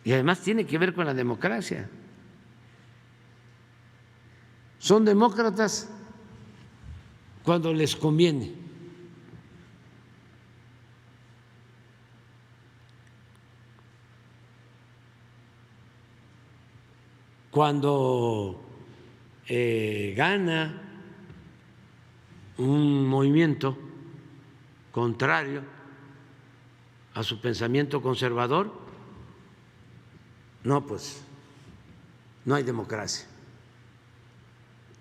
Y además tiene que ver con la democracia. Son demócratas cuando les conviene. Cuando gana un movimiento contrario a su pensamiento conservador, no, pues no hay democracia,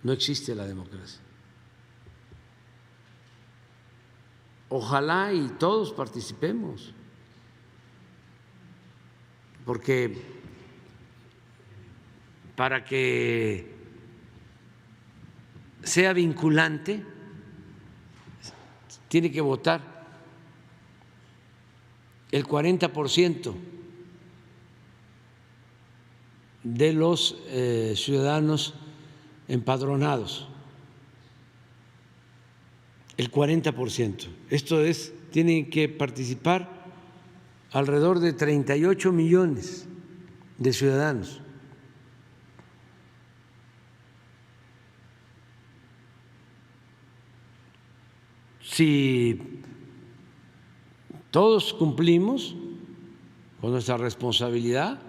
no existe la democracia. Ojalá y todos participemos, porque para que sea vinculante tiene que votar el 40% de los ciudadanos empadronados, el 40%. Esto es, tienen que participar alrededor de 38 millones de ciudadanos. si todos cumplimos con nuestra responsabilidad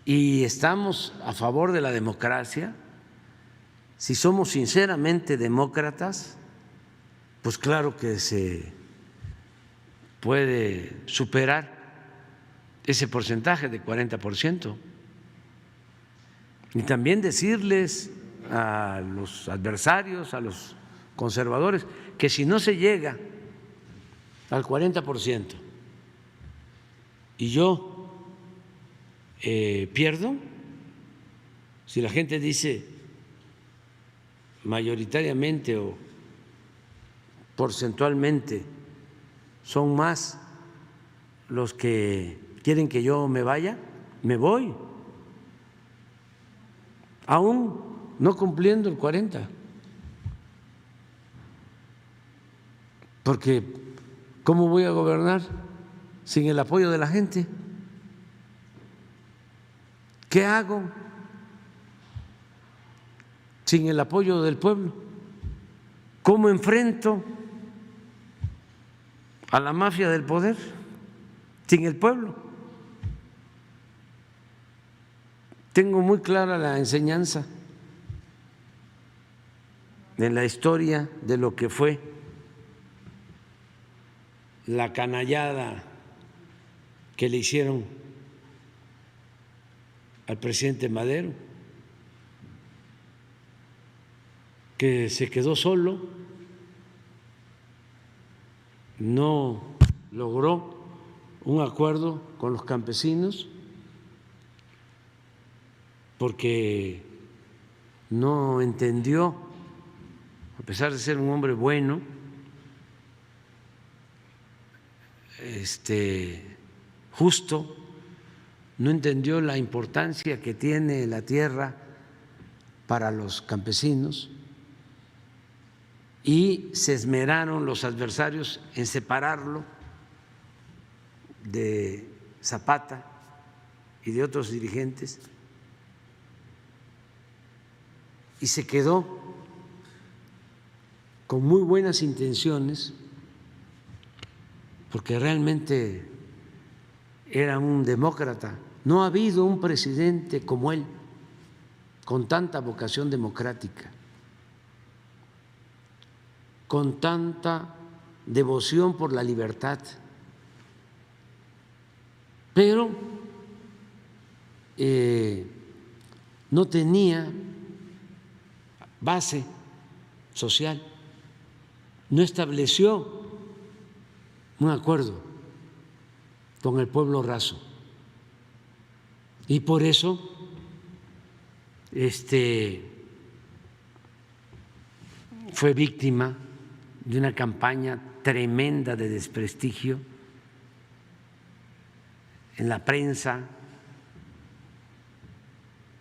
y estamos a favor de la democracia, si somos sinceramente demócratas, pues claro que se puede superar ese porcentaje de 40%. Y también decirles a los adversarios, a los conservadores, que si no se llega al 40% y yo pierdo, si la gente dice mayoritariamente o porcentualmente son más los que quieren que yo me vaya, me voy, aún no cumpliendo el 40%, porque ¿cómo voy a gobernar sin el apoyo de la gente? ¿Qué hago sin el apoyo del pueblo? ¿Cómo enfrento a la mafia del poder sin el pueblo? Tengo muy clara la enseñanza en la historia de lo que fue la canallada que le hicieron al presidente Madero, que se quedó solo, no logró un acuerdo con los campesinos porque no entendió, a pesar de ser un hombre bueno, justo, no entendió la importancia que tiene la tierra para los campesinos y se esmeraron los adversarios en separarlo de Zapata y de otros dirigentes, y se quedó con muy buenas intenciones porque realmente era un demócrata. No ha habido un presidente como él con tanta vocación democrática, con tanta devoción por la libertad, pero no tenía base social, no estableció un acuerdo con el pueblo raso y por eso fue víctima de una campaña tremenda de desprestigio en la prensa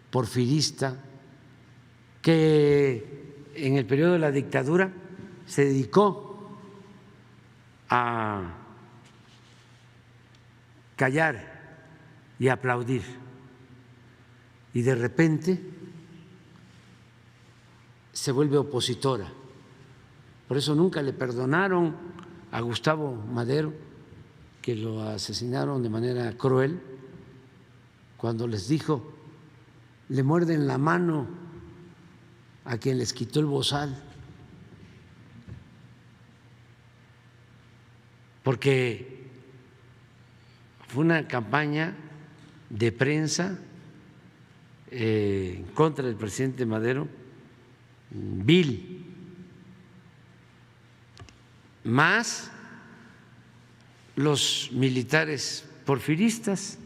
porfirista, que en el periodo de la dictadura se dedicó a callar y aplaudir, y de repente se vuelve opositora. Por eso nunca le perdonaron a Gustavo Madero, que lo asesinaron de manera cruel, cuando les dijo: le muerden la mano a quien les quitó el bozal, porque fue una campaña de prensa en contra del presidente Madero, vil, más los militares porfiristas,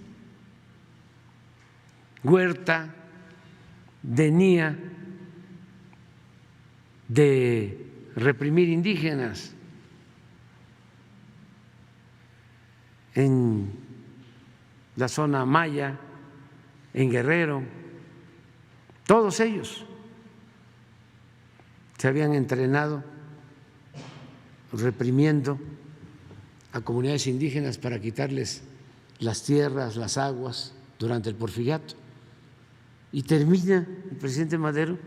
Huerta venía de reprimir indígenas en la zona maya, en Guerrero, todos ellos se habían entrenado reprimiendo a comunidades indígenas para quitarles las tierras, las aguas durante el porfiriato. Y termina el presidente Madero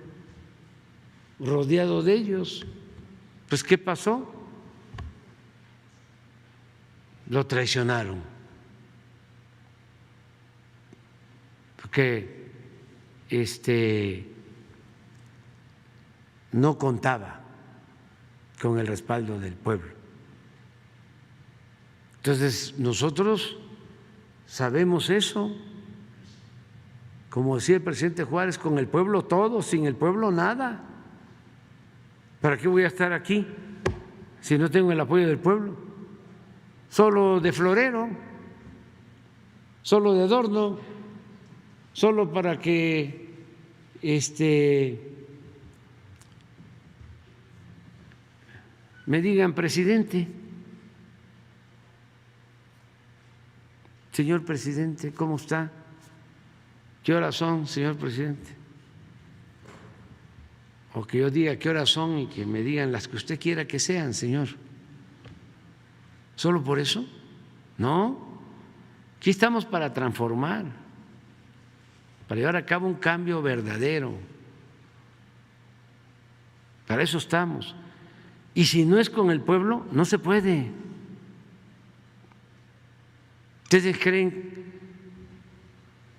rodeado de ellos. Pues ¿qué pasó? lo traicionaron, porque no contaba con el respaldo del pueblo. Entonces, nosotros sabemos eso. Como decía el presidente Juárez, con el pueblo todo, sin el pueblo nada. ¿Para qué voy a estar aquí si no tengo el apoyo del pueblo? Solo de florero, solo de adorno, solo para que me digan presidente. Señor presidente, ¿cómo está? ¿Qué horas son, señor presidente? O que yo diga qué horas son y que me digan las que usted quiera que sean, señor. ¿Solo por eso? No. Aquí estamos para transformar, para llevar a cabo un cambio verdadero. Para eso estamos. Y si no es con el pueblo, no se puede. ¿Ustedes creen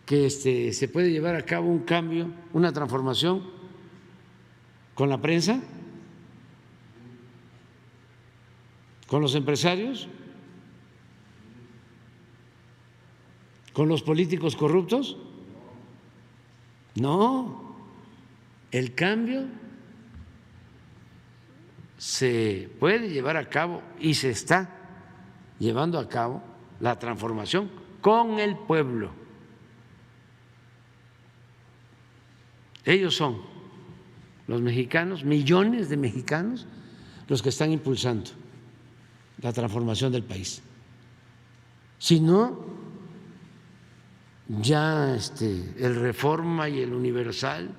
que se puede llevar a cabo un cambio, una transformación con la prensa? ¿Con los empresarios? ¿Con los políticos corruptos? No. El cambio se puede llevar a cabo y se está llevando a cabo, la transformación con el pueblo. Ellos son los mexicanos, millones de mexicanos, los que están impulsando la transformación del país. Si no, ya el Reforma y el Universal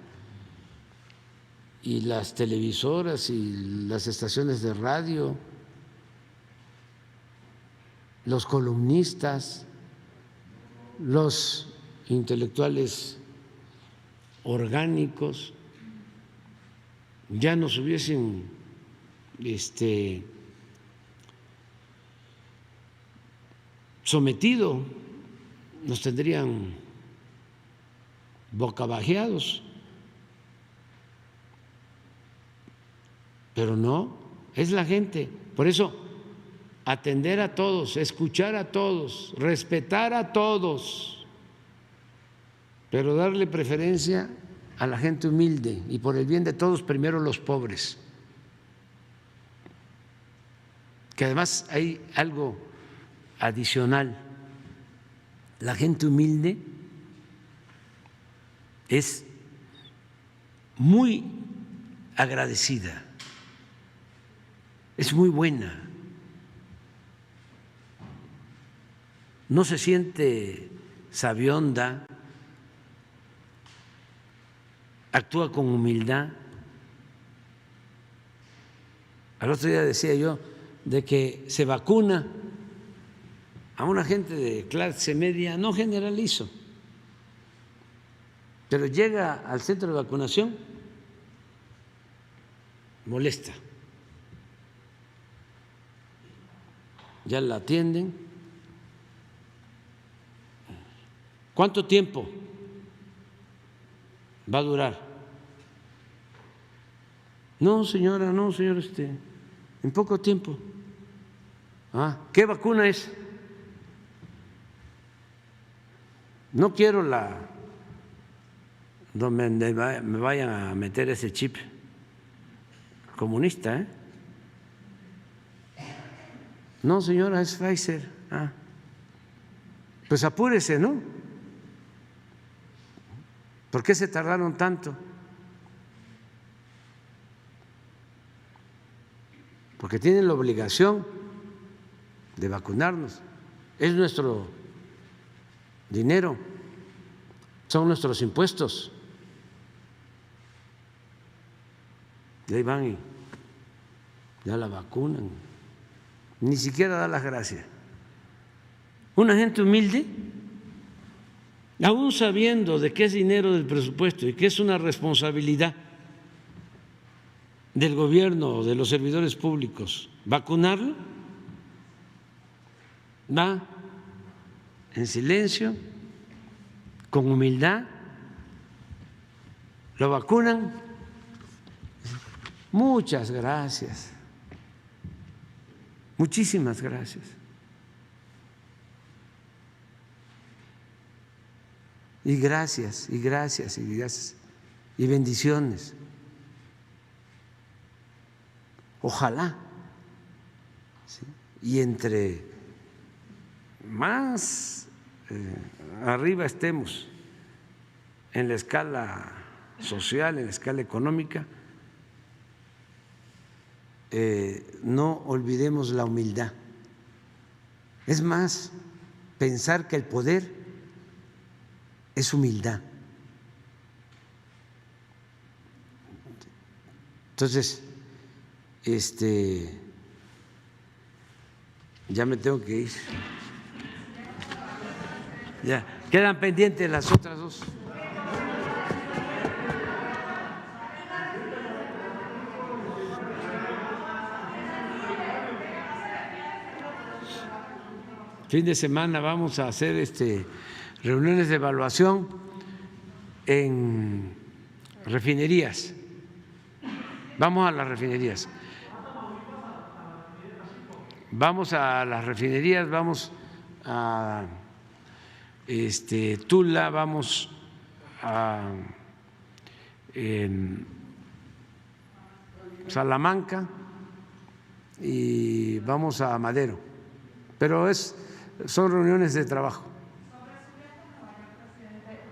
y las televisoras y las estaciones de radio, los columnistas, los intelectuales orgánicos, ya nos hubiesen sometido, nos tendrían bocabajeados, pero no, es la gente. Por eso, atender a todos, escuchar a todos, respetar a todos, pero darle preferencia a la gente humilde y por el bien de todos, primero los pobres. Que además hay algo adicional, la gente humilde es muy agradecida, es muy buena, no se siente sabionda, actúa con humildad. Al otro día decía yo de que se vacuna a una gente de clase media, no generalizo, pero llega al centro de vacunación, molesta, ya la atienden. ¿Cuánto tiempo va a durar? No, señora, no, señor, en poco tiempo. ¿Qué vacuna es? No quiero donde me vayan a meter ese chip comunista, No, señora, es Pfizer. Pues apúrese, ¿no? ¿Por qué se tardaron tanto? Porque tienen la obligación de vacunarnos. Es nuestro dinero, son nuestros impuestos. Y ahí van y ya la vacunan. Ni siquiera da las gracias. Una gente humilde, aún sabiendo de que es dinero del presupuesto y que es una responsabilidad del gobierno o de los servidores públicos vacunarlo, va en silencio, con humildad, lo vacunan. Muchas gracias, muchísimas gracias. Y gracias, y gracias, y gracias, y bendiciones. Ojalá, ¿sí? Y entre más arriba estemos en la escala social, en la escala económica, no olvidemos la humildad. Es más, pensar que el poder es humildad. Entonces, ya me tengo que ir. Ya, quedan pendientes las otras dos. Fin de semana vamos a hacer reuniones de evaluación en refinerías. Vamos a las refinerías. Vamos a las refinerías, vamos a Tula, vamos a Salamanca y vamos a Madero. Pero son reuniones de trabajo.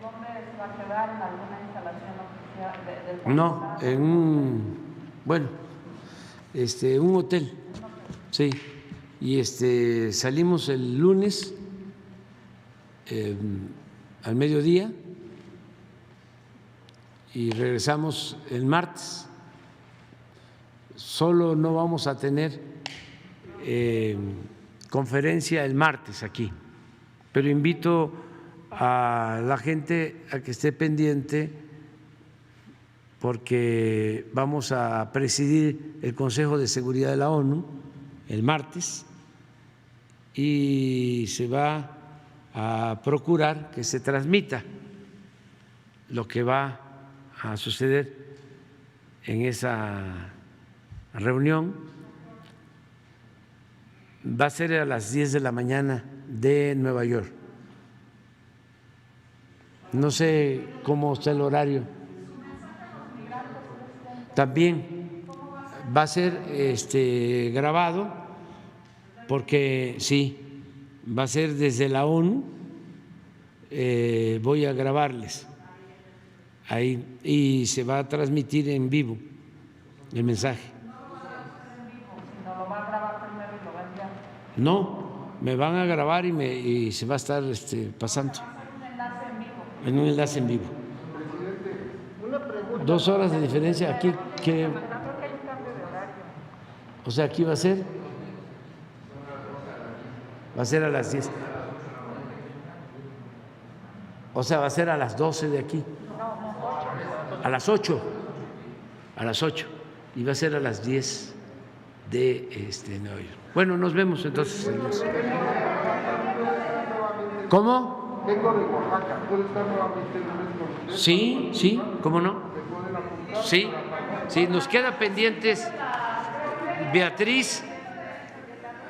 ¿Dónde se va a quedar? ¿En alguna instalación oficial del No, en un hotel, sí. Y salimos el lunes al mediodía y regresamos el martes. Solo no vamos a tener conferencia el martes aquí, pero invito a la gente a que esté pendiente porque vamos a presidir el Consejo de Seguridad de la ONU el martes y se va a procurar que se transmita lo que va a suceder en esa reunión. Va a ser a las 10 de la mañana de Nueva York. No sé cómo está el horario. También va a ser grabado, porque sí, va a ser desde la ONU. Voy a grabarles ahí y se va a transmitir en vivo el mensaje. No, me van a grabar y se va a estar pasando en un enlace en vivo. 2 horas de diferencia aquí, que o sea, aquí va a ser a las 10. O sea, va a ser a las 12 de aquí. A las 8. A las 8. Y va a ser a las 10 de Nueva York. Bueno, nos vemos entonces. ¿Cómo? Vengo de Oaxaca. ¿Puedo estar nuevamente el lunes con usted? Sí, sí, ¿cómo no? Sí, sí, nos queda pendientes Beatriz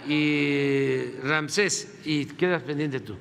y Ramsés, y quedas pendiente tú.